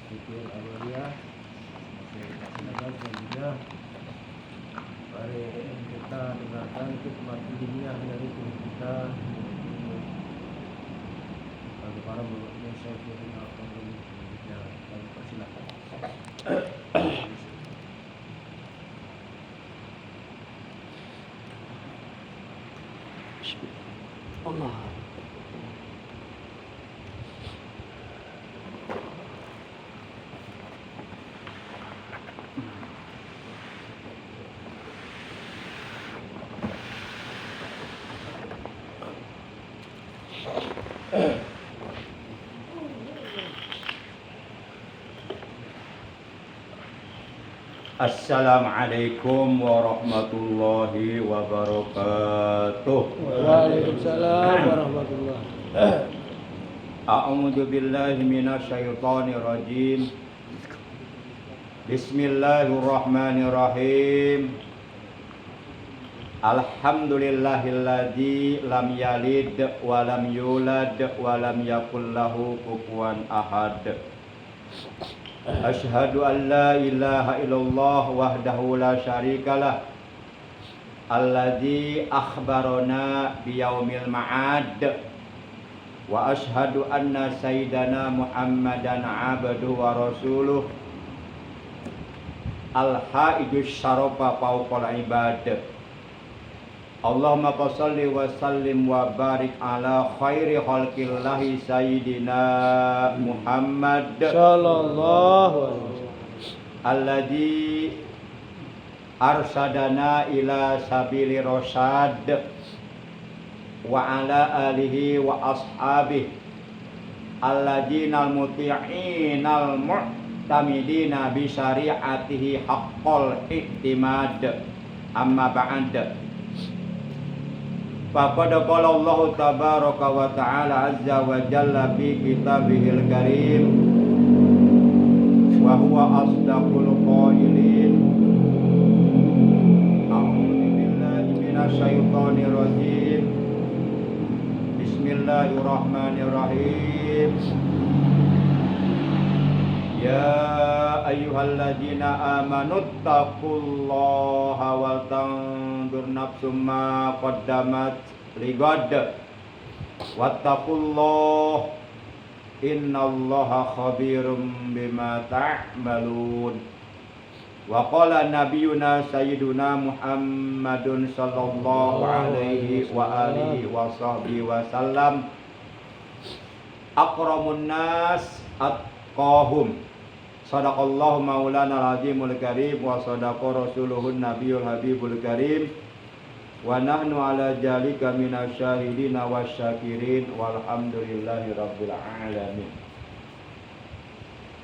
Fikir Alawiyah Masih dan juga mari kita dengarkan khidmat ilmiah dari guru kita bagi para muridnya Syekhina Al-Qadri selanjutnya kami persilakan. Allah. Assalamualaikum warahmatullahi wabarakatuh. Waalaikumsalam warahmatullahi. A'udzu billahi minasyaitonir rajim. Bismillahirrahmanirrahim. Alhamdulillahilladzi lam yalid wa lam yulad wa lam yakul lahu kufuwan ahad. Asyhadu an la ilaha illallah wahdahu la syarikalah alladzi akhbarana biyaumil ma'ad wa asyhadu anna sayyidana Muhammadan abduhu wa rasuluh al-haidus syarafa fawqal ibad. Allahumma shalli wa sallim wa barik ala khairi khalqillahi sayyidina Muhammad Sallallahu alaihi wasallam. alladzi arsadana ila sabili rasyad wa ala alihi wa ashabihi alladzina al-muti'inal mu'tamidina bi syari'atihi haqqal i'timad. Amma ba'd. Faqad qala Allah tabaraka wa ta'ala azza wa jalla fi kitabihil karim wa huwa asdaqul qailin. A'udzu billahi minasy syaithanir rajim. Bismillahirrahmanirrahim. Ya ayyuhalladzina amanu taqullaha wal tanzur nafsum ma qaddamat ligad wattaqullaha innallaha khabirum bima ta'malun. Wa qala nabiyyuna sayyiduna Muhammadun sallallahu alaihi wa alihi wa sahbihi wa sallam akramun nas atqahum. Sadaqallahu maulana al-azimul karim wa sadaqa rasuluhun nabiyul habibul karim wa nahnu ala jalika minasyahidina wasyakirin walhamdulillahi rabbil alamin.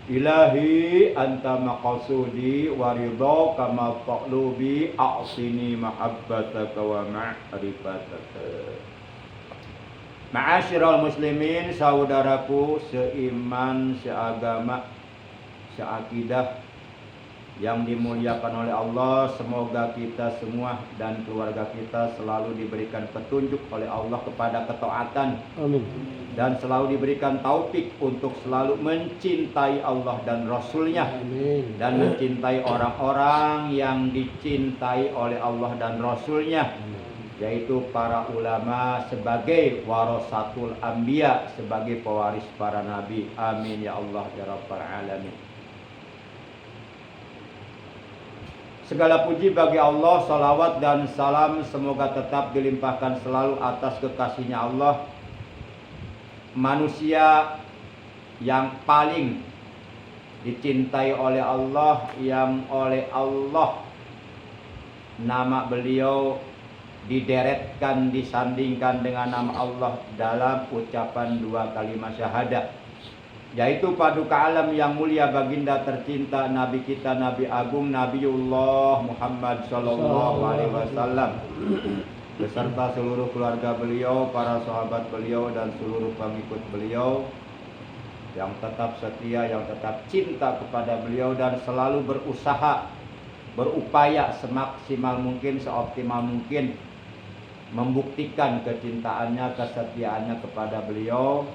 Ilahi anta maqsudi wa ridha kama taqlubi a'sini mahabbataka wa ma'rifataka. Ma'asyiral muslimin, saudaraku seiman, seagama, seakidah yang dimuliakan oleh Allah, semoga kita semua dan keluarga kita selalu diberikan petunjuk oleh Allah kepada ketaatan. Amin. Dan selalu diberikan taufik untuk selalu mencintai Allah dan Rasul-Nya. Amin. Dan mencintai orang-orang yang dicintai oleh Allah dan Rasul-Nya, yaitu para ulama sebagai warasatul anbiya, sebagai pewaris para nabi. Amin ya Allah ya rabbal alamin. Segala puji bagi Allah, salawat dan salam semoga tetap dilimpahkan selalu atas kekasihnya Allah, manusia yang paling dicintai oleh Allah, yang oleh Allah nama beliau dideretkan, disandingkan dengan nama Allah dalam ucapan dua kalimat syahadat, yaitu paduka alam yang mulia baginda tercinta Nabi kita, Nabi Agung Nabiullah Muhammad sallallahu alaihi wasallam beserta seluruh keluarga beliau, para sahabat beliau dan seluruh pengikut beliau yang tetap setia, yang tetap cinta kepada beliau dan selalu berusaha, berupaya semaksimal mungkin, seoptimal mungkin membuktikan kecintaannya, kesetiaannya kepada beliau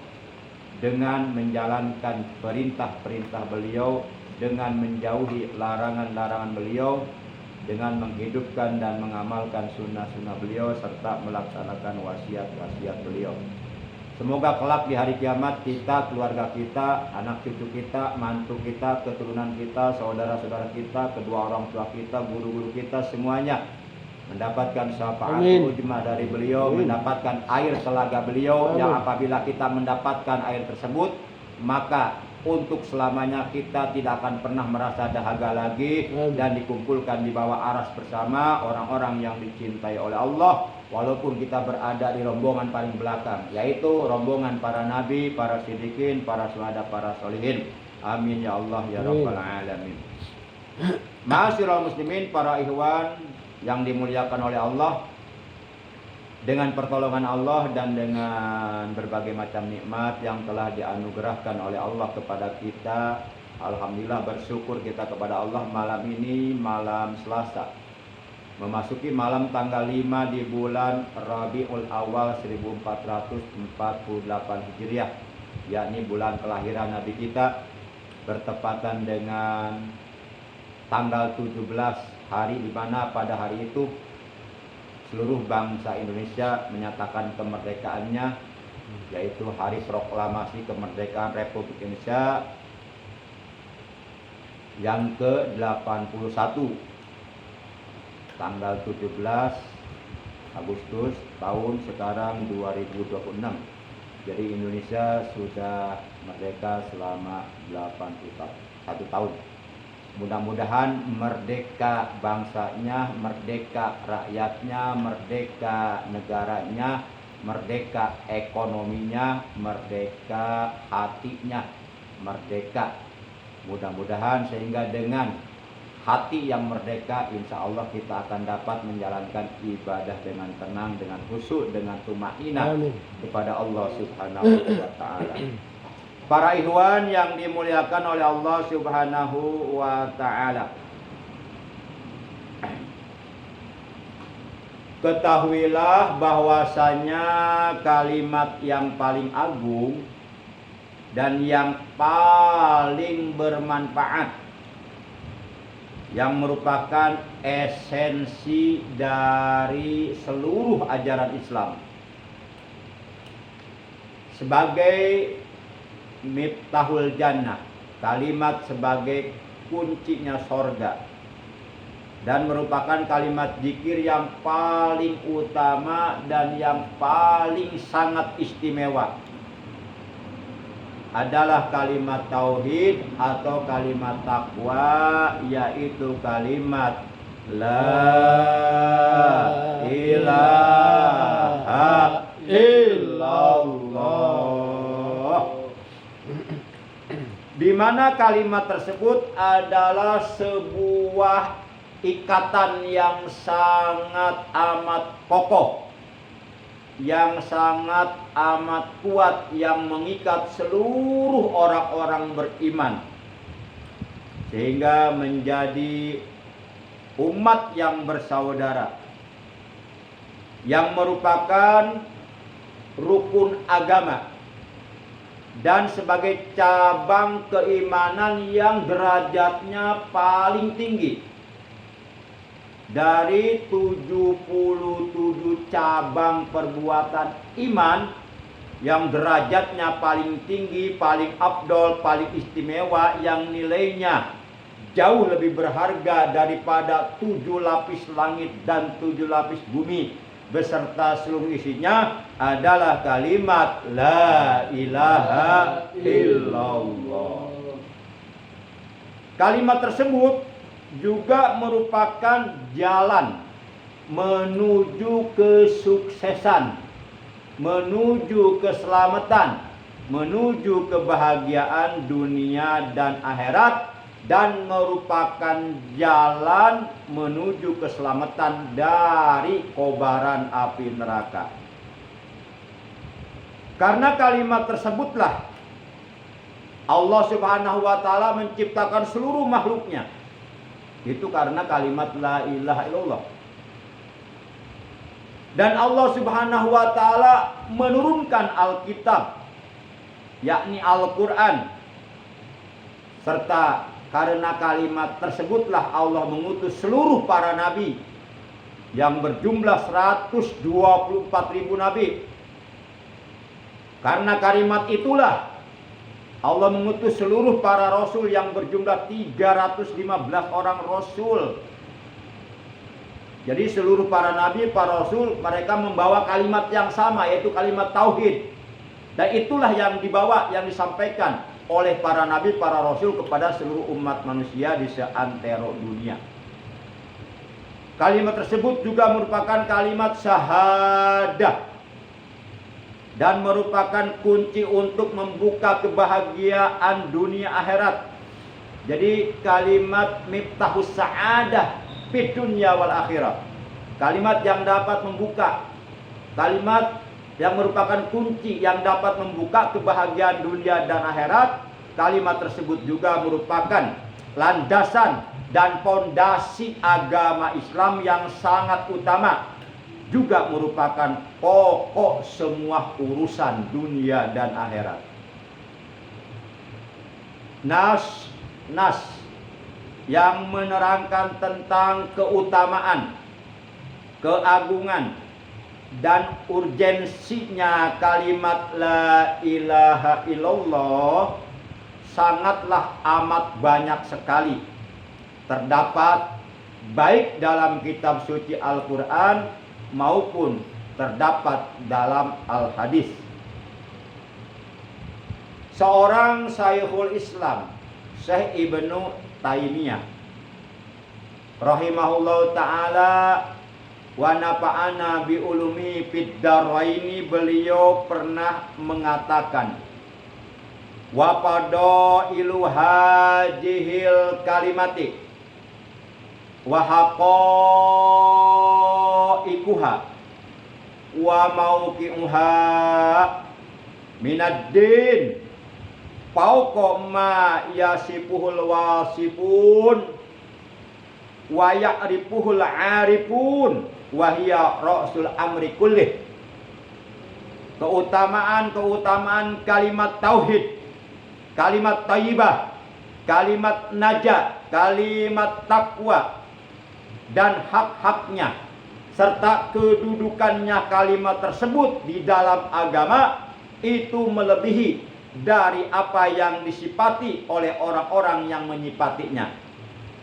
dengan menjalankan perintah-perintah beliau, dengan menjauhi larangan-larangan beliau, dengan menghidupkan dan mengamalkan sunnah-sunnah beliau, serta melaksanakan wasiat-wasiat beliau. Semoga kelak di hari kiamat kita, keluarga kita, anak cucu kita, mantu kita, keturunan kita, saudara-saudara kita, kedua orang tua kita, guru-guru kita, semuanya mendapatkan syafaat ujmah dari beliau, mendapatkan air telaga beliau, yang apabila kita mendapatkan air tersebut, maka untuk selamanya kita tidak akan pernah merasa dahaga lagi, dan dikumpulkan di bawah aras bersama orang-orang yang dicintai oleh Allah, walaupun kita berada di rombongan paling belakang, yaitu rombongan para nabi, para siddiqin, para syuhada, para sholihin. Amin ya Allah ya rabbal alamin. Ma'asyiral muslimin, para ikhwan yang dimuliakan oleh Allah, dengan pertolongan Allah dan dengan berbagai macam nikmat yang telah dianugerahkan oleh Allah kepada kita, alhamdulillah bersyukur kita kepada Allah. Malam ini malam Selasa, memasuki malam tanggal 5 di bulan Rabiul Awal 1448 Hijriah, yakni bulan kelahiran Nabi kita, bertepatan dengan tanggal 17, hari di mana pada hari itu seluruh bangsa Indonesia menyatakan kemerdekaannya, yaitu hari proklamasi kemerdekaan Republik Indonesia yang ke-81, tanggal 17 Agustus tahun sekarang 2026. Jadi Indonesia sudah merdeka selama 81 tahun. Mudah-mudahan merdeka bangsanya, merdeka rakyatnya, merdeka negaranya, merdeka ekonominya, merdeka hatinya, merdeka. Mudah-mudahan sehingga dengan hati yang merdeka, insya Allah kita akan dapat menjalankan ibadah dengan tenang, dengan khusyuk, dengan tumainah kepada Allah Subhanahu wa Ta'ala. Para ikhwan yang dimuliakan oleh Allah Subhanahu wa Ta'ala, ketahuilah bahwasanya kalimat yang paling agung dan yang paling bermanfaat, yang merupakan esensi dari seluruh ajaran Islam, sebagai Miftahul Jannah, kalimat sebagai kuncinya sorga, dan merupakan kalimat zikir yang paling utama dan yang paling sangat istimewa, adalah kalimat tauhid atau kalimat takwa, yaitu kalimat la ilaha illallah, di mana kalimat tersebut adalah sebuah ikatan yang sangat amat kokoh, yang sangat amat kuat, yang mengikat seluruh orang-orang beriman, sehingga menjadi umat yang bersaudara, yang merupakan rukun agama dan sebagai cabang keimanan yang derajatnya paling tinggi. Dari 77 cabang perbuatan iman yang derajatnya paling tinggi, paling afdol, paling istimewa, yang nilainya jauh lebih berharga daripada 7 lapis langit dan 7 lapis bumi beserta seluruh isinya, adalah kalimat la ilaha illallah. Kalimat tersebut juga merupakan jalan menuju kesuksesan, menuju keselamatan, menuju kebahagiaan dunia dan akhirat, dan merupakan jalan menuju keselamatan dari kobaran api neraka. Karena kalimat tersebutlah Allah Subhanahu wa Ta'ala menciptakan seluruh makhluknya. Itu karena kalimat la ilaha illallah. Dan Allah Subhanahu wa Ta'ala menurunkan Alkitab yakni Al-Quran. Serta karena kalimat tersebutlah Allah mengutus seluruh para nabi yang berjumlah 124.000 nabi. Karena kalimat itulah Allah mengutus seluruh para rasul yang berjumlah 315 orang rasul. Jadi seluruh para nabi, para rasul, mereka membawa kalimat yang sama, yaitu kalimat tauhid. Dan itulah yang dibawa, yang disampaikan oleh para nabi, para rasul kepada seluruh umat manusia di seantero dunia. Kalimat tersebut juga merupakan kalimat syahadah dan merupakan kunci untuk membuka kebahagiaan dunia akhirat. Jadi kalimat miftahus sa'adah fid dunya wal akhirah. Kalimat yang dapat membuka, kalimat yang merupakan kunci yang dapat membuka kebahagiaan dunia dan akhirat. Kalimat tersebut juga merupakan landasan dan pondasi agama Islam yang sangat utama, juga merupakan pokok semua urusan dunia dan akhirat. Nas yang menerangkan tentang keutamaan, keagungan, dan urgensinya kalimat la ilaha illallah sangatlah amat banyak sekali. Terdapat baik dalam kitab suci Al-Quran maupun terdapat dalam Al-Hadis. Seorang Syekhul Islam, Syekh Ibnu Taimiyah rahimahullah ta'ala wa nafa'ana bi ulumi fid daraini, beliau pernah mengatakan, wa fadailu hajihil kalimati wa haqaiquha wa mauqi'uha minad-din fauqa ma yasifuhul wasifun wa ya'rifuhul 'arifun wa hiya ra'sul amri kullih. Keutamaan kalimat tauhid, kalimat thayyibah, kalimat najah, kalimat takwa, dan hak-haknya serta kedudukannya kalimat tersebut di dalam agama itu melebihi dari apa yang disifati oleh orang-orang yang menyifatinya,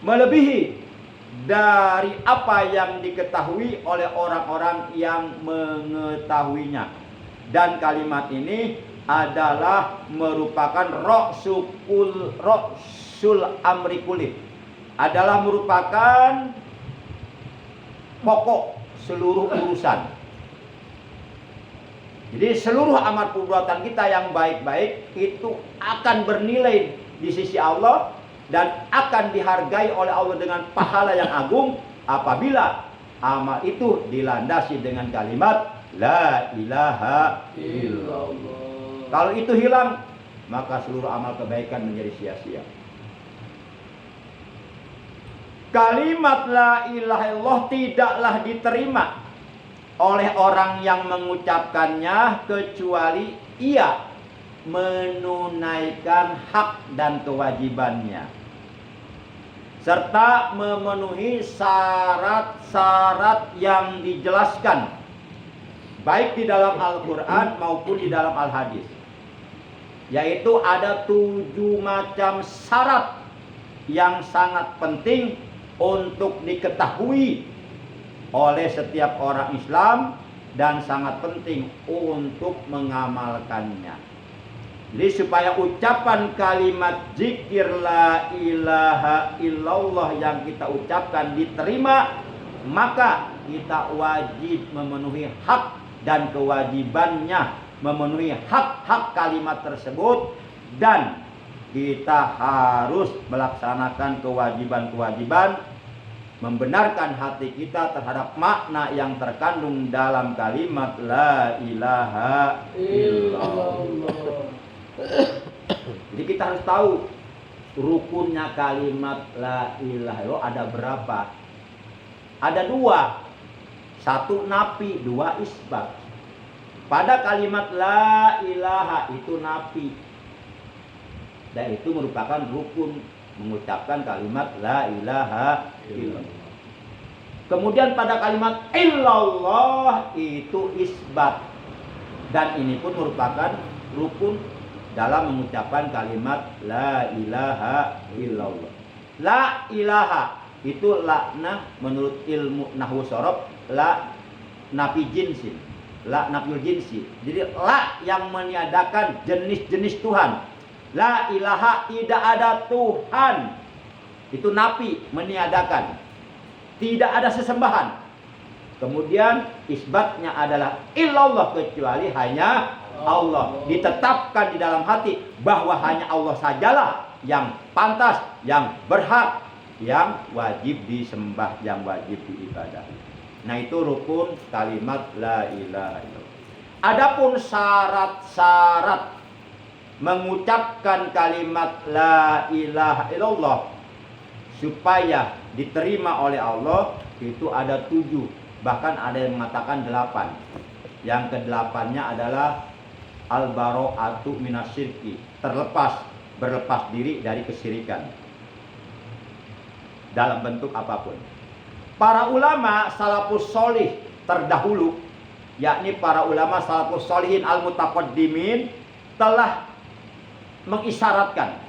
melebihi dari apa yang diketahui oleh orang-orang yang mengetahuinya. Dan kalimat ini adalah merupakan ra'sul amri kulli, adalah merupakan pokok seluruh urusan. Jadi seluruh amal perbuatan kita yang baik-baik itu akan bernilai di sisi Allah dan akan dihargai oleh Allah dengan pahala yang agung apabila amal itu dilandasi dengan kalimat la ilaha illallah. Kalau itu hilang, maka seluruh amal kebaikan menjadi sia-sia. Kalimat la ilaha illallah tidaklah diterima oleh orang yang mengucapkannya kecuali ia menunaikan hak dan kewajibannya serta memenuhi syarat-syarat yang dijelaskan baik di dalam Al-Quran maupun di dalam Al-Hadis, yaitu ada 7 macam syarat yang sangat penting untuk diketahui oleh setiap orang Islam dan sangat penting untuk mengamalkannya. Jadi supaya ucapan kalimat zikir la ilaha illallah yang kita ucapkan diterima, maka kita wajib memenuhi hak dan kewajibannya, memenuhi hak-hak kalimat tersebut, dan kita harus melaksanakan kewajiban-kewajiban, membenarkan hati kita terhadap makna yang terkandung dalam kalimat la ilaha illallah. Jadi kita harus tahu rukunnya kalimat la ilaha illallah ada berapa? Ada 2. 1 nafi, 2 isbat. Pada kalimat la ilaha itu nafi, Dan itu merupakan rukun mengucapkan kalimat la ilaha illallah. Kemudian pada kalimat illallah itu isbat. Dan ini pun merupakan rukun dalam mengucapkan kalimat la ilaha illallah. La ilaha itu lakna menurut ilmu nahwu shorof, la nafi jinsi, la nafiyul jinsi. Jadi la yang meniadakan jenis-jenis Tuhan. La ilaha tidak ada Tuhan. Itu nafi, meniadakan. Tidak ada sesembahan. Kemudian isbatnya adalah illallah, kecuali hanya Allah. Ditetapkan di dalam hati bahwa hanya Allah sajalah yang pantas, yang berhak, yang wajib disembah, yang wajib diibadahi. Nah, itu rukun kalimat la ilaha illallah. Adapun syarat-syarat mengucapkan kalimat la ilaha illallah supaya diterima oleh Allah itu ada 7, bahkan ada yang mengatakan 8. Yang ke-8-nya adalah al-bara'atu minasyirki, berlepas diri dari kesyirikan dalam bentuk apapun. Para ulama salafus sholih terdahulu, yakni para ulama salafus sholihin al-mutaqaddimin, telah mengisyaratkan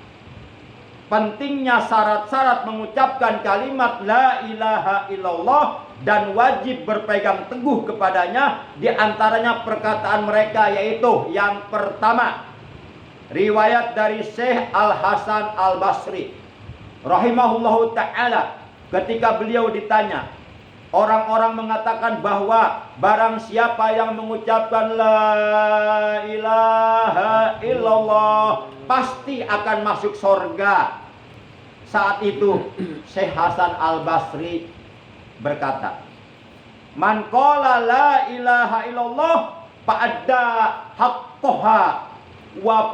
pentingnya syarat-syarat mengucapkan kalimat la ilaha illallah dan wajib berpegang teguh kepadanya. Di antaranya perkataan mereka, yaitu yang pertama, riwayat dari Syekh Al-Hasan Al-Basri rahimahullahu ta'ala, ketika beliau ditanya, orang-orang mengatakan bahwa barang siapa yang mengucapkan la ilaha illallah pasti akan masuk surga. Saat itu Syekh Hasan Al-Basri berkata, man qala la ilaha illallah fa'adda haqqaha wa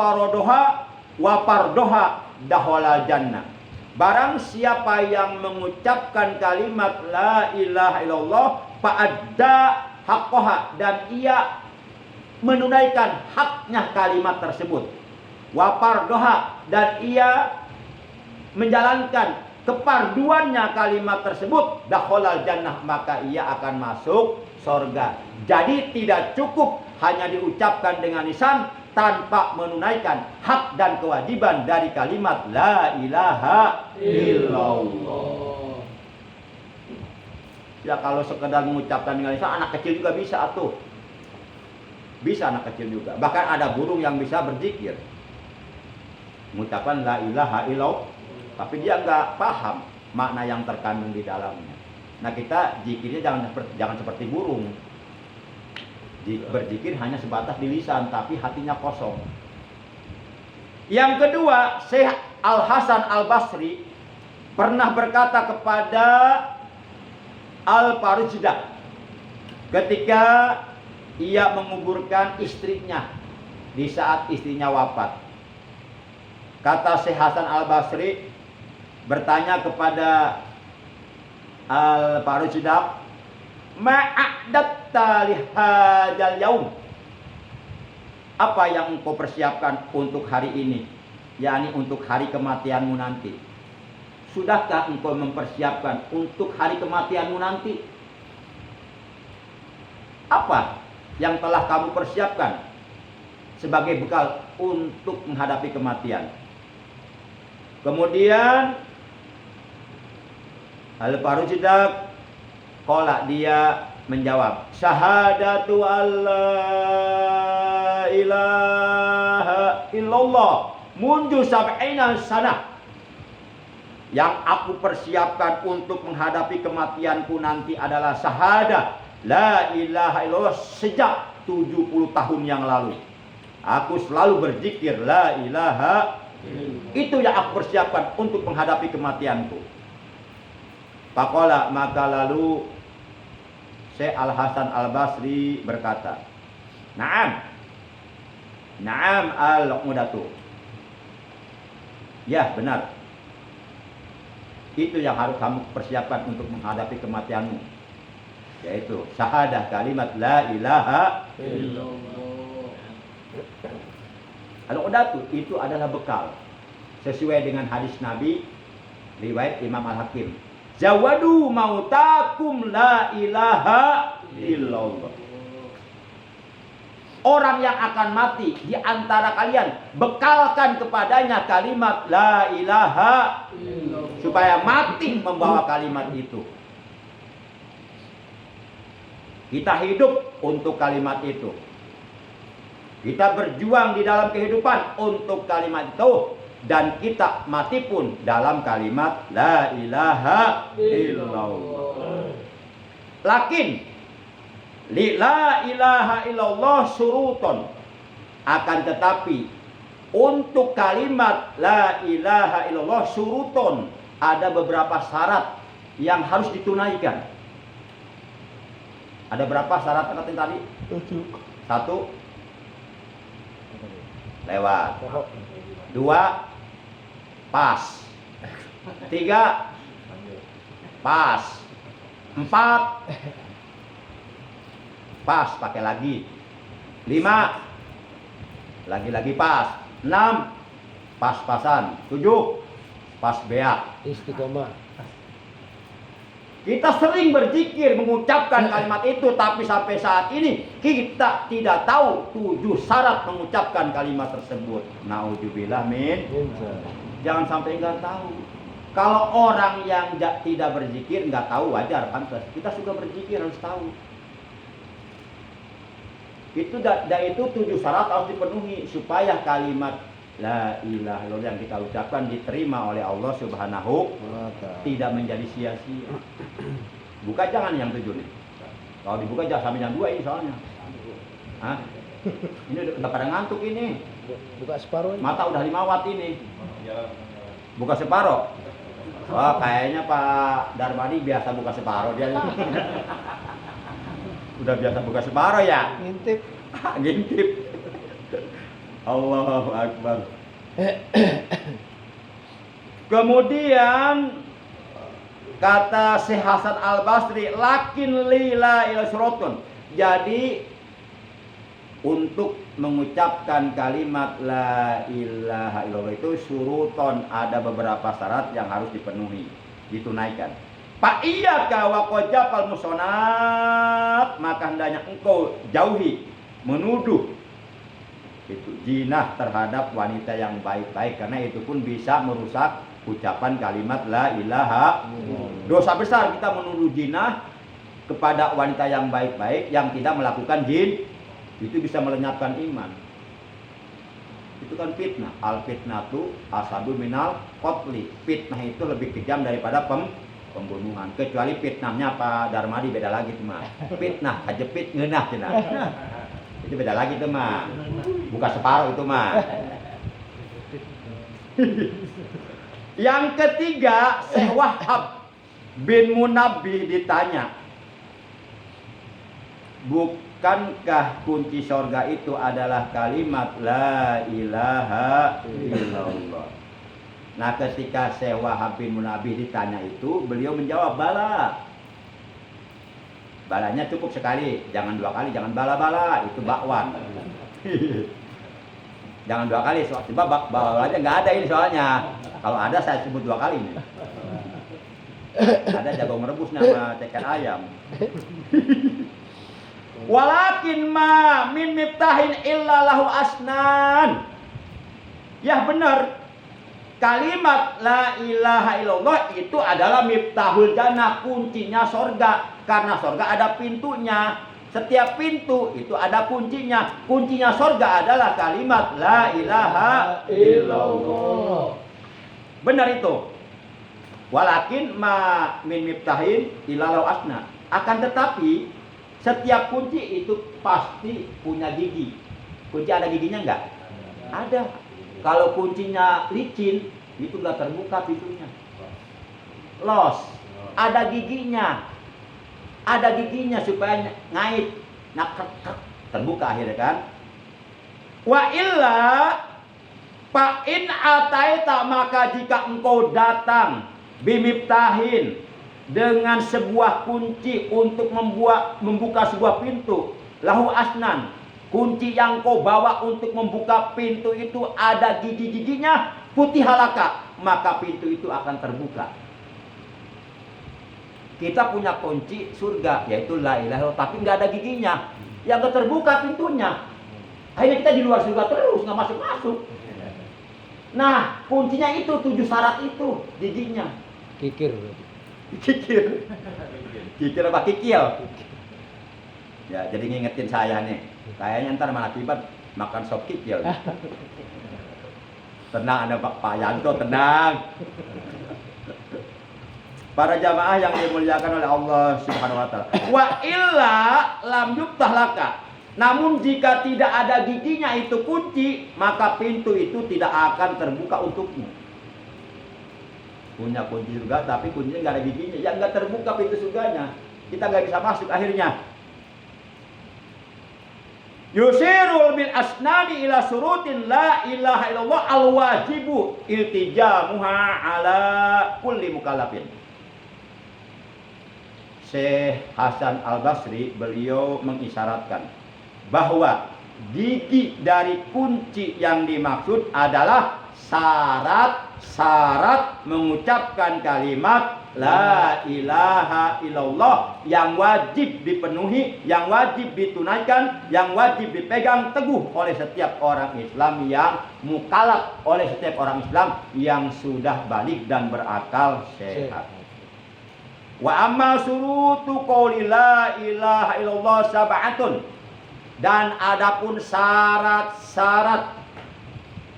fardoha dakhala jannah. Barang siapa yang mengucapkan kalimat la ilaha illallah fa'adda haqqaha, dan ia menunaikan haknya kalimat tersebut, wa fardoha, dan ia menjalankan keparduannya kalimat tersebut, dakhala jannah, maka ia akan masuk surga. Jadi tidak cukup hanya diucapkan dengan lisan tanpa menunaikan hak dan kewajiban dari kalimat la ilaha illallah. Ya, kalau sekedar mengucapkan dengan lisan, anak kecil juga bisa tuh. Bisa anak kecil juga. Bahkan ada burung yang bisa berzikir, mengucapkan la ilaha illallah, tapi dia nggak paham makna yang terkandung di dalamnya. Nah, kita zikirnya jangan seperti burung. Berzikir hanya sebatas di lisan, tapi hatinya kosong. Yang kedua, Syekh Al-Hasan Al-Basri pernah berkata kepada Al-Farujdah ketika ia menguburkan istrinya di saat istrinya wafat. Kata Syekh Hasan Al-Basri bertanya kepada Al-Farujdah, ma'adatta lihadzal yaum, apa yang engkau persiapkan untuk hari ini, yakni untuk hari kematianmu nanti? Sudahkah engkau mempersiapkan untuk hari kematianmu nanti? Apa yang telah kamu persiapkan sebagai bekal untuk menghadapi kematian? Kemudian Al-Farujdah qala, dia menjawab, syahadatu alla ilaha illallah mundu sab'ina sanah. Yang aku persiapkan untuk menghadapi kematianku nanti adalah syahadah la ilaha illallah sejak 70 tahun yang lalu. Aku selalu berzikir la ilaha illallah. Itu yang aku persiapkan untuk menghadapi kematianku. Faqala, maka lalu Syekh Al-Hasan Al-Basri berkata, Naam al-uqdatu. Ya, benar. Itu yang harus kamu persiapkan untuk menghadapi kematianmu, yaitu syahadah kalimat la ilaha illallah. Al-uqdatu itu adalah bekal. sesuai dengan hadis Nabi riwayat Imam Al-Hakim. Zawadu mautakum la ilaha illallah. Orang yang akan mati di antara kalian, bekalkan kepadanya kalimat la ilaha illallah, supaya mati membawa kalimat itu. Kita hidup untuk kalimat itu. Kita berjuang di dalam kehidupan untuk kalimat itu. Dan kita mati pun dalam kalimat la ilaha illallah. Lakin li la ilaha illallah suruton. Akan tetapi untuk kalimat la ilaha illallah suruton, ada beberapa syarat yang harus ditunaikan. Ada berapa syarat tadi? 7. 1 lewat. 2 pas. 3 pas. 4 pas, pakai lagi. 5 lagi pas. 6 pas-pasan. 7 pas beak. Istiqomah. Kita sering berzikir mengucapkan kalimat itu, tapi sampai saat ini kita tidak tahu 7 syarat mengucapkan kalimat tersebut. Nauzubillah min. Jangan sampai nggak tahu. Kalau orang yang tidak berzikir nggak tahu, wajar, pantas. Kita suka berzikir harus tahu. Itu 7 syarat harus dipenuhi supaya kalimat la ilaha illallah yang kita ucapkan diterima oleh Allah Subhanahu wa ta'ala, tidak menjadi sia-sia. Buka jangan yang 7 nih. Kalau dibuka jangan sampai yang 2 ini soalnya. Hah? Ini udah pada ngantuk ini. Buka separuh. Mata udah 5 watt ini. Buka separuh. Wah, kayaknya Pak Darmadi biasa buka separuh dia. Udah biasa buka separuh ya? Ngintip. Ngintip. Allahu Akbar. Kemudian kata Syekh Hasan Al-Basri, lakin lila ila surutun. Jadi untuk mengucapkan kalimat la ilaha illallah itu suruton, ada beberapa syarat yang harus dipenuhi, ditunaikan. Fa iyyaka wa qajafal musonat, maka hendaknya engkau jauhi menuduh itu jinah terhadap wanita yang baik-baik, karena itu pun bisa merusak ucapan kalimat la ilaha. Dosa besar kita menuduh jinah kepada wanita yang baik-baik yang tidak melakukan jin, itu bisa melenyapkan iman. Itu kan fitnah. Al fitnatu asadu minal qatli. Fitnah itu lebih kejam daripada pembunuhan. Kecuali fitnahnya Pak Darmadi beda lagi tuh mah. Fitnah kejepit ngeunah cenah. Itu beda lagi tuh mah. Buka separuh itu mah. Yang ketiga, Syekh Wahab bin Munabbih ditanya, bukankah kunci sorga itu adalah kalimat la ilaha illallah? Nah, ketika Syekh Wahab bin Munabbih ditanya itu, beliau menjawab, bala. Balanya cukup sekali, jangan 2 kali, jangan bala-bala, itu bakwan. Jangan 2 kali, sebab bala aja nggak ada ini soalnya. Kalau ada saya sebut 2 kali nih. Ada jagung rebus nama ceker ayam. Walakin ma min miftahin illa lahu asnan. Ya benar. Kalimat la ilaha illallah itu adalah miftahul jannah, kuncinya sorga. Karena sorga ada pintunya. Setiap pintu itu ada kuncinya. Kuncinya sorga adalah kalimat la ilaha illallah. Benar itu. Walakin ma min miftahin illa lahu asnan. Akan tetapi setiap kunci itu pasti punya gigi. Kunci ada giginya enggak? Ada. Kalau kuncinya licin, itu enggak terbuka pintunya. Los, ada giginya. Ada giginya supaya ngait, terbuka akhirnya kan. Wa illa fa in ataita, maka jika engkau datang bimiftahin dengan sebuah kunci untuk membuka sebuah pintu, lahu asnan, kunci yang kau bawa untuk membuka pintu itu ada gigi-giginya, futihalaka, maka pintu itu akan terbuka. Kita punya kunci surga, yaitu la ilaha illallah, tapi nggak ada giginya, yang nggak terbuka pintunya. Akhirnya kita di luar surga terus, nggak masuk-masuk. Nah, kuncinya itu 7 syarat itu, giginya. Kikir. Kikir. Kikir apa kikil? Ya, jadi ngingetin saya nih. Kayaknya ntar malah tiba makan sop kikil. Tenang, ada Pak Yanto, tenang. Para jamaah yang dimuliakan oleh Allah Subhanahu wa taala. Wa illa lam yuftah laka. Namun jika tidak ada giginya itu kunci, maka pintu itu tidak akan terbuka untukmu. Punya kunci surga tapi kuncinya nggak ada giginya, ya nggak terbuka pintu surganya. Kita nggak bisa masuk akhirnya. Yusirul bil asnadi ila surutin la ilaha illallah al wajibu iltijamuha ala kulli mukallafin. Syekh Hasan Al-Basri beliau mengisyaratkan bahwa gigi dari kunci yang dimaksud adalah syarat mengucapkan kalimat la ilaha illallah yang wajib dipenuhi, yang wajib ditunaikan, yang wajib dipegang teguh oleh setiap orang Islam yang mukallaf, oleh setiap orang Islam yang sudah balik dan berakal sehat. Wa amma surutu qouli la ilaha illallah sab'atun. Dan adapun syarat-syarat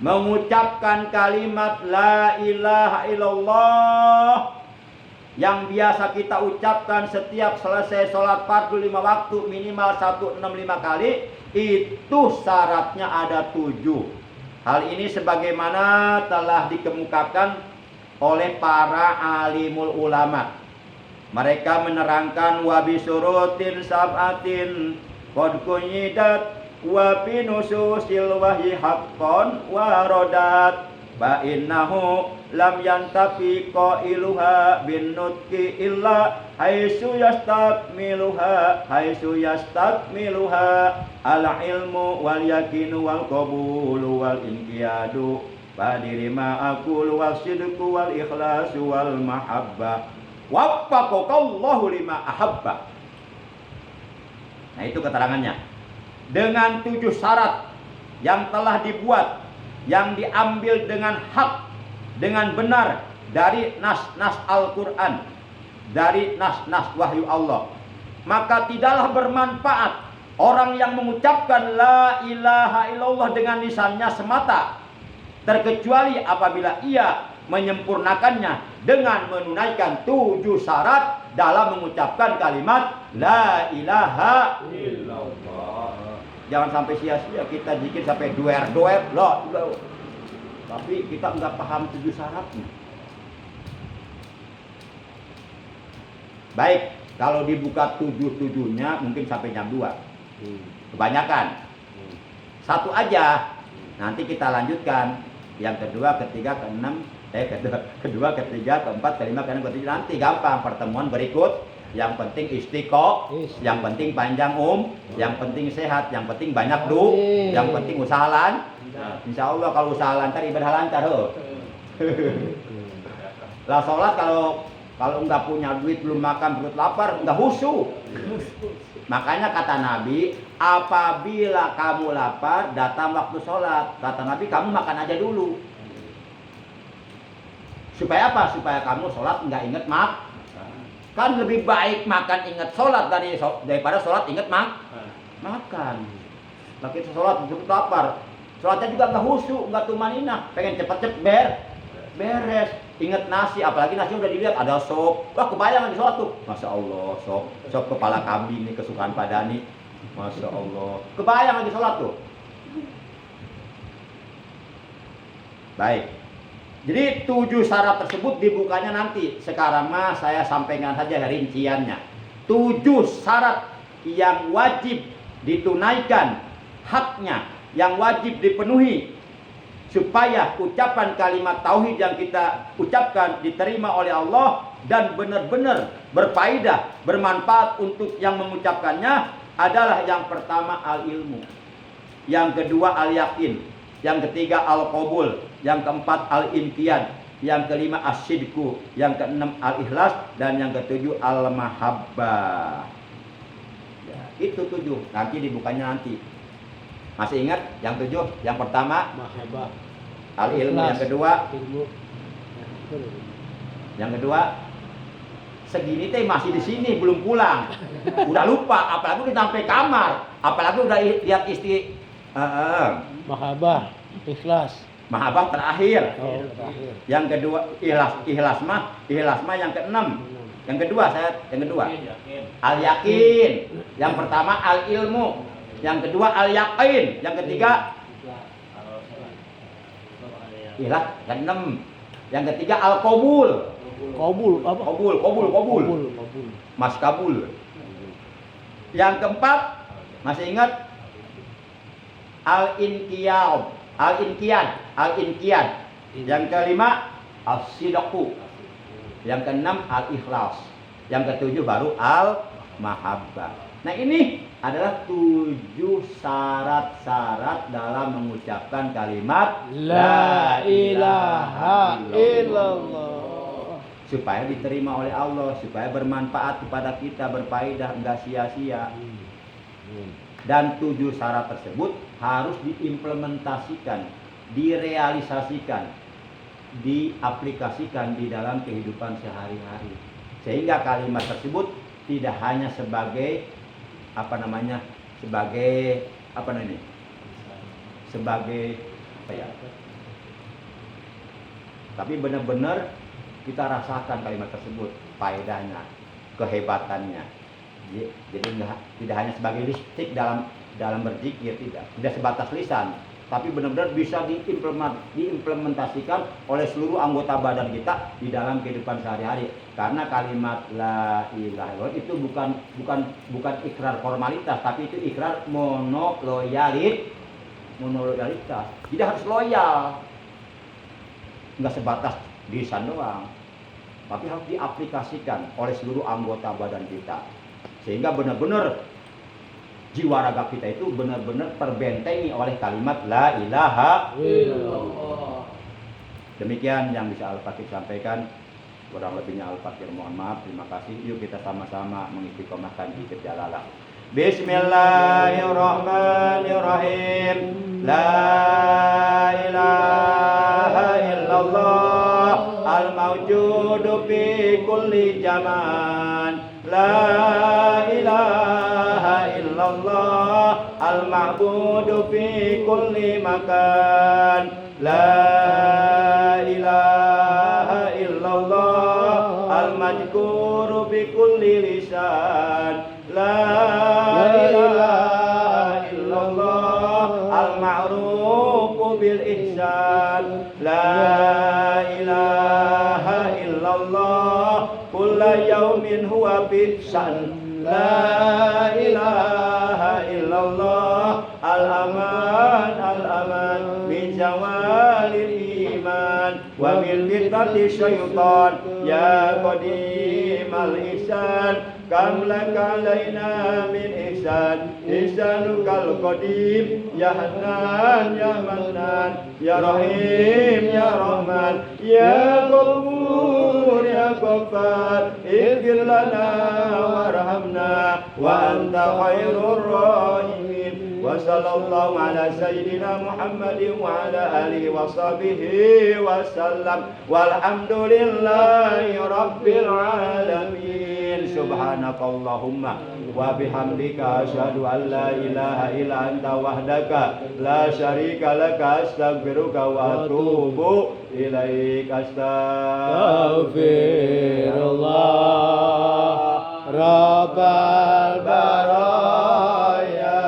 mengucapkan kalimat la ilaha illallah yang biasa kita ucapkan setiap selesai sholat fardu 5 waktu minimal 165 kali, itu syaratnya ada 7. Hal ini sebagaimana telah dikemukakan oleh para alimul ulama. Mereka menerangkan wabi surutin sab'atin qad kunyidat wa fi nususil wahyi haqqan wa rodat fa innahu lam yantafi qailuha bin nutqi illa haitsu yastakmiluha al ilmu wal yakinu wal qabulu wal inqiyadu fadirima aqulu wal sidqu wal ikhlasu wal mahabbah waffaqakallahu lima ahabba. Nah, itu keterangannya. Dengan 7 syarat yang telah dibuat, yang diambil dengan hak, dengan benar dari nas-nas Al-Quran, dari nas-nas wahyu Allah, maka tidaklah bermanfaat orang yang mengucapkan la ilaha illallah dengan lisannya semata, terkecuali apabila ia menyempurnakannya dengan menunaikan 7 syarat dalam mengucapkan kalimat la ilaha illallah. Jangan sampai sia-sia kita zikir sampai duer-duer loh. Tapi kita enggak paham 7 syaratnya. Baik, kalau dibuka 7-7-nya mungkin sampai jam 2. Kebanyakan. 1 aja. Nanti kita lanjutkan yang kedua, ketiga, keenam, kedua, ketiga, keempat, kelima, keenam, ketiga. Nanti gampang pertemuan berikut. Yang penting yang penting panjang yang penting sehat, yang penting banyak yang penting usaha insya Allah kalau usaha lancar ibadah lancar. Lah sholat kalau nggak punya duit, belum makan, perut lapar, nggak khusyuk. Makanya kata Nabi, apabila kamu lapar datang waktu sholat, kata Nabi kamu makan aja dulu. Supaya apa? Supaya kamu sholat nggak inget makan. Kan lebih baik makan ingat sholat daripada sholat ingat makan. Makin sholat cukup lapar, sholatnya juga nggak khusyuk, nggak tumaninah, pengen cepet-cepet beres. Ingat nasi, apalagi nasi udah dilihat ada sop, wah kebayang di sholat tuh, masya Allah sop kepala kambing nih kesukaan Padani, masya Allah, kebayang lagi sholat tuh. Baik. Jadi 7 syarat tersebut dibukanya nanti. Sekarang mah saya sampaikan saja rinciannya. 7 syarat yang wajib ditunaikan, haknya yang wajib dipenuhi supaya ucapan kalimat tauhid yang kita ucapkan diterima oleh Allah dan benar-benar berfaedah, bermanfaat untuk yang mengucapkannya adalah yang pertama al-ilmu, yang kedua al-yakin, yang ketiga al-qabul, yang keempat al-inqiyad, yang kelima as-sidqu, yang keenam al-ikhlas, dan yang ketujuh al-mahabbah. Ya, itu 7. Nanti dibukanya nanti. Masih ingat yang 7? Yang pertama Mahabbah. al-ilmu, Ikhlas. yang kedua Ilmu. segini teh masih di sini belum pulang. Udah lupa, apalagi udah sampai kamar, apalagi udah lihat istri. Mahabbah. Ikhlas. Mahabbah terakhir. Oh, terakhir. Yang kedua ikhlas mah yang keenam. Yang kedua al yakin. Yang pertama al ilmu. Yang kedua al yakin. Yang ketiga ikhlas. Yang keenam. Yang ketiga al qabul. Qabul apa? Qabul. Mas kabul. Yang keempat masih ingat al inqiyad. Yang kelima as-sidqu. Yang keenam al-ikhlas. Yang ketujuh baru al-mahabbah. Nah, ini adalah 7 syarat-syarat dalam mengucapkan kalimat La ilaha illallah. supaya diterima oleh Allah, supaya bermanfaat kepada kita, berfaedah, enggak sia-sia. Dan 7 syarat tersebut harus diimplementasikan, direalisasikan, diaplikasikan di dalam kehidupan sehari-hari. Sehingga kalimat tersebut tidak hanya sebagai tapi benar-benar kita rasakan kalimat tersebut, faedahnya, kehebatannya. Jadi tidak hanya sebagai listrik dalam berzikir, tidak sebatas lisan, tapi benar-benar bisa diimplementasikan oleh seluruh anggota badan kita di dalam kehidupan sehari-hari. Karena kalimat la ilaha illallah itu bukan ikrar formalitas, tapi itu ikrar monoloyalitas. Jadi harus loyal, nggak sebatas di lisan doang, tapi harus diaplikasikan oleh seluruh anggota badan kita, sehingga benar-benar jiwa raga kita itu benar-benar terbentengi oleh kalimat la ilaha illallah. Demikian yang bisa Al-Fakir sampaikan. Kurang lebihnya Al-Fakir mohon maaf. Terima kasih. Yuk kita sama-sama mengistiqomahkan zikir jalalah. Bismillahirrahmanirrahim. La ilaha illallah al-mawjudu fi kulli zaman. La ilaha illallah al-ma'budu fi kulli makan. La ilaha illallah al-majkuru bi kulli lisan. La ilaha illallah al-ma'rufu bil ihsan. La ilaha illallah kulla yaumin huwa fi sya'n. La ilaha illallah al-aman min zawalil iman wa min fitnati syaitan. Ya qadimal ihsan kam laka alaina min ihsan. Ihsanukal qadim ya hanan ya mannan ya rahim ya rahman ya ghafur ya ghaffar ighfir lana warhamna wa anta khairur rahimin. Wa sallallahu ala sayyidina Muhammadin wa ala alihi wa sahbihi wa sallam walhamdulillahi rabbil alamin. Subhanakallahumma wa bihamdika asyhadu an la ilaha illa anta wahdaka la syarika laka astaghfiruka wa atubu ilaik. Astaghfirullah rabbal baraya.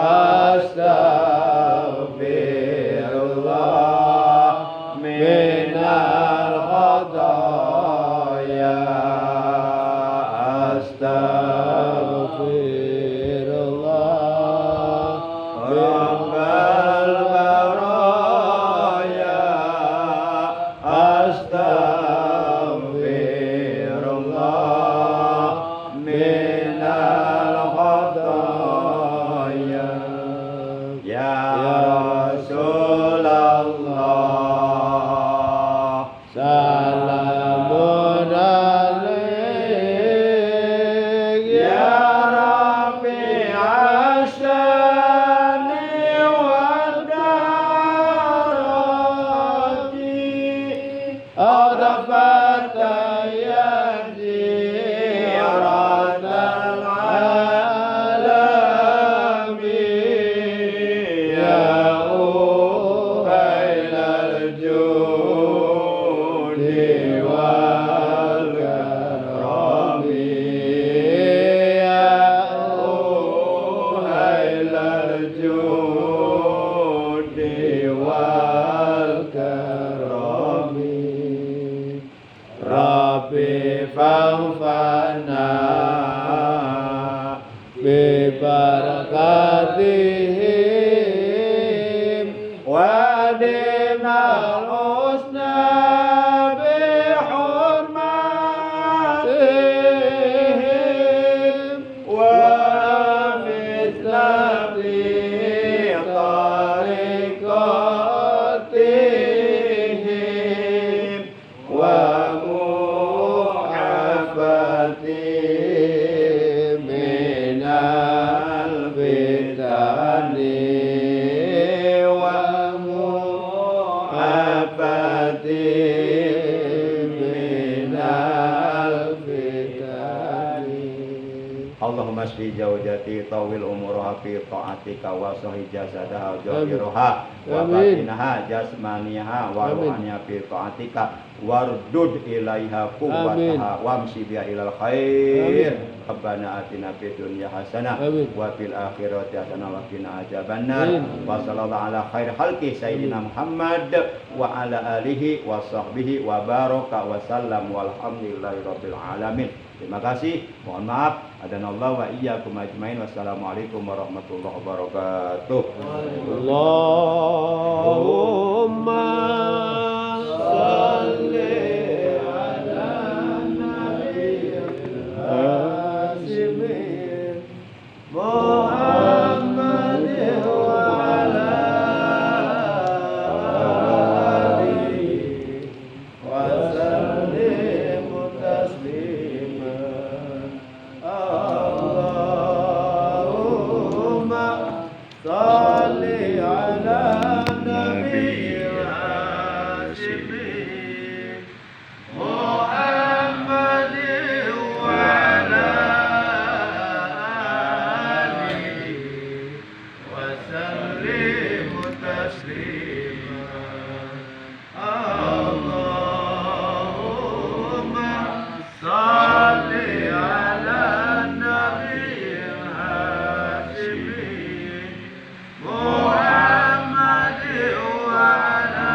Astaghfirullah minal khataaya. Astaghfirullah rabbal baraya. Astaghfirullah min salamun alaik ya Rabbi asani wal darati adafata ya ziratal alamin ya uhailal judi wal karami ya uhailal judi wal karami Rabbi fa'fana bi barakatihim wa dinal husna bi hurmatihim wa mithla fi tariqatihim wa muhafatihim minal fitani wa muhafatihim minal fitani Allahumma shfi zawjati tawil umurha fi ta'atika wa sahih jasadaha jahiruha wa batinaha jasmaniha wa ruhaniha fi ta'atika wardud ilaiha quwwataha wamshi biha ilal khair Rabbana atina fid dunya hasanah wa fil akhirati hasanah wa qina adzabannar wa sallallahu ala khair khalqi sayyidina Muhammad wa ala alihi wa sahbihi wa baraka wa sallam walhamdulillahi rabbil alamin. Terima kasih, mohon maaf, adanallahu wa iyyakum ajmain. Wassalamualaikum warahmatullahi wabarakatuh. Allahumma salli ala nabiyyil hasimin Muhammadin wa ala alihi wa sallim tasliman. Allahumma salli ala nabiyyil hasimin Muhammadin wa ala alihi wa sallim tasliman. Allahumma salli ala nabiyyil hasimin Muhammadin wa ala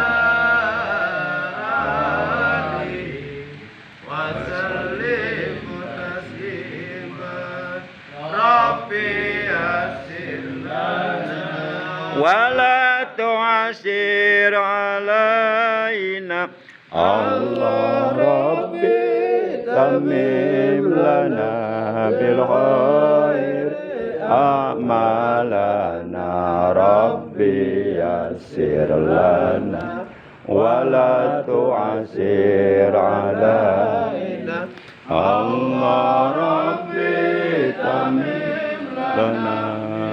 alihi wa sallim tasliman. Rabbi yassir lana wala tu'asir alaina. Allah Rabbi tamim lana bil khair a'malana. Rabbi yassir lana wala tu'asir alaina. Allah Rabbi tamim lana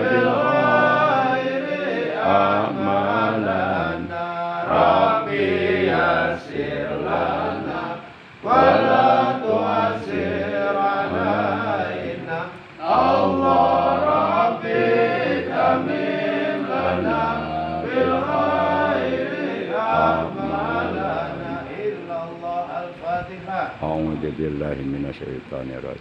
bil khair a'malana. Rabbi yassir lana wala tu'asir alaina. Allah Rabbi tamim lana bil khairi a'malana. Illallah al-Fatihah. A'udzu billahi minasyaitonir rajim.